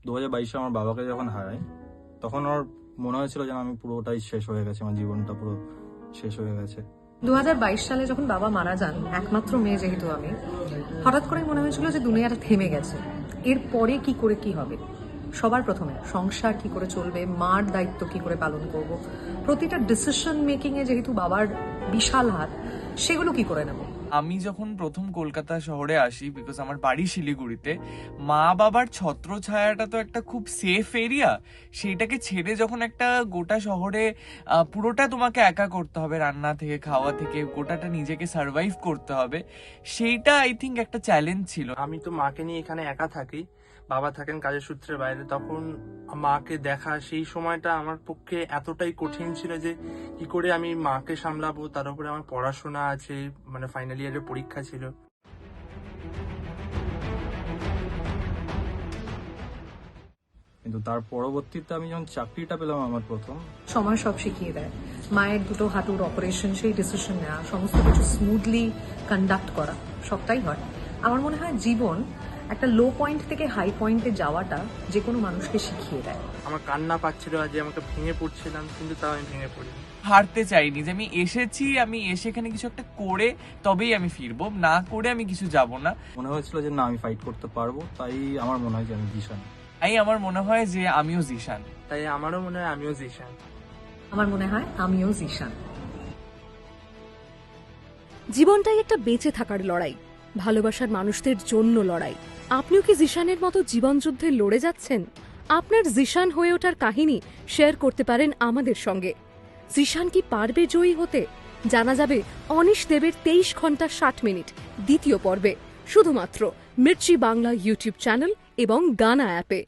2022-এ আমার বাবাকে যখন হারাই, তখন ওর মনে হয়েছিল যেন আমি পুরোটাই শেষ হয়ে গেছে, আমার জীবনটা পুরো শেষ হয়ে গেছে। 2022 সালে যখন বাবা মারা যান, একমাত্র মেয়ে যেহেতু আমি, হঠাৎ করে মনে হয়েছিল যে দুনিয়াটা থেমে গেছে। এরপরে কি করে কি হবে? সবার প্রথমে সংসার কি করে চলবে, মার দায়িত্ব কি করে পালন করব, প্রতিটা ডিসিশন মেকিং এ যেহেতু বাবার বিশাল হাত, সেগুলো কি করে নেব। আমি যখন প্রথম কলকাতা শহরে আসি, বিকজ আমার বাড়ি শিলিগুড়িতে, মা বাবার ছত্র ছায়াটা তো একটা খুব সেফ এরিয়া, সেইটাকে ছেড়ে যখন একটা গোটা শহরে পুরোটা তোমাকে একা করতে হবে, রান্না থেকে খাওয়া থেকে গোটাটা নিজেকে সার্ভাইভ করতে হবে, সেইটা আই থিঙ্ক একটা চ্যালেঞ্জ ছিল। আমি তো মাকে নিয়ে এখানে একা থাকি, বাবা থাকেন কাজের সূত্রে বাইরে। তখন মাকে দেখা সেই সময়টা আমার পক্ষে এতটাই কঠিন ছিল যে কি করে আমি মাকে সামলাবো, তার উপরে আমার পড়াশোনা আছে, মানে ফাইনাল ইয়ারের পরীক্ষা ছিল। কিন্তু তার পরবর্তীতে আমি যখন চাকরিটা পেলাম আমার প্রথম, সময় সব শিখিয়ে দেয়। মায়ের দুটো হাঁটুর অপারেশন, সেই ডিসিশন নেওয়া, সমস্ত কিছু স্মুথলি কন্ডাক্ট করা, সবটাই হয়। আমার মনে হয় জীবন একটা লো পয়েন্ট থেকে হাই পয়েন্টে যাওয়াটা যে কোনো মানুষকে শিখিয়ে দেয়। আমার কান্না পাচ্ছিল আর যে আমাকে ভেঙে পড়ছিলাম, কিন্তু তাও আমি ভেঙে পড়ি। হারতে চাইনি, যে আমি এসেছি, আমি এসে এখানে কিছু একটা করে তবেই আমি ফিরবো, না করে আমি কিছু যাব না। মনে হয়েছিল যে না, আমি ফাইট করতে পারবো, তাই আমার মনে হয় যে আমি জিশান। তাই আমার মনে হয় যে আমিও জিশান। তাই আমারও মনে হয় আমিও জিশান। আমার মনে হয় আমিও জিশান। জীবনটাই একটা বেঁচে থাকার লড়াই, ভালোবাসার মানুষদের জন্য লড়াই। আপনিও কি জিশানের মতো জীবন যুদ্ধে লড়ে যাচ্ছেন? আপনার জিশান হয়ে ওঠার কাহিনী শেয়ার করতে পারেন আমাদের সঙ্গে। জিশান কি পারবে জয়ী হতে? জানা যাবে অনিশ দেবের 23 ঘন্টা 60 মিনিট দ্বিতীয় পর্বে, শুধুমাত্র মির্চি বাংলা ইউটিউব চ্যানেল এবং গানা অ্যাপে।